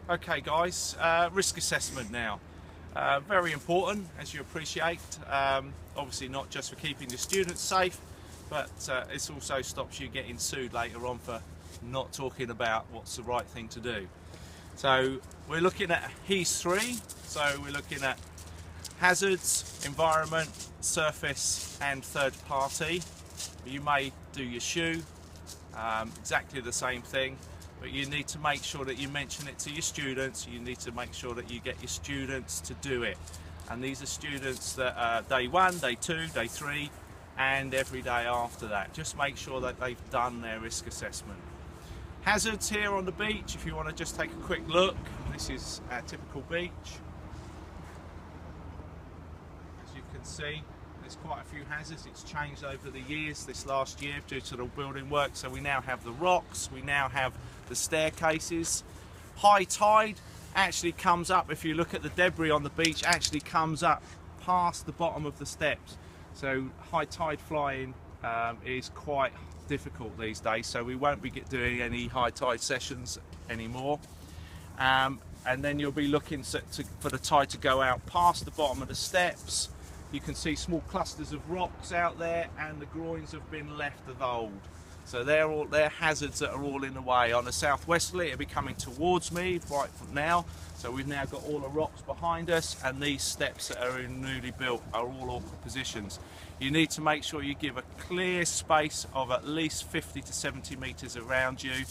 Okay guys, risk assessment now. Very important, as you appreciate. Obviously not just for keeping the students safe, but it also stops you getting sued later on for not talking about what's the right thing to do. So we're looking at HEAS 3, so we're looking at hazards, environment, surface and third party. You may do your shoe, exactly the same thing, but you need to make sure that you mention it to your students. You need to make sure that you get your students to do it, and these are students that are day 1, day 2, day 3 and every day after that. Just make sure that they've done their risk assessment. Hazards here on the beach, if you want to just take a quick look, this is our typical beach. As you can see, there's quite a few hazards. It's changed over the years, this last year, due to the building work. So we now have the rocks, we now have the staircases. High tide actually comes up, if you look at the debris on the beach, actually comes up past the bottom of the steps. So high tide flying is quite difficult these days, so we won't be doing any high tide sessions anymore. And then you'll be looking for the tide to go out past the bottom of the steps. You can see small clusters of rocks out there, and the groins have been left of old. So they're hazards that are all in the way. On the southwesterly, it'll be coming towards me right from now. So we've now got all the rocks behind us, and these steps that are newly built are all awkward positions. You need to make sure you give a clear space of at least 50 to 70 metres around you.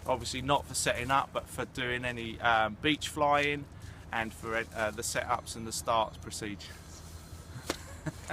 Obviously not for setting up, but for doing any beach flying and for the setups and the starts procedure.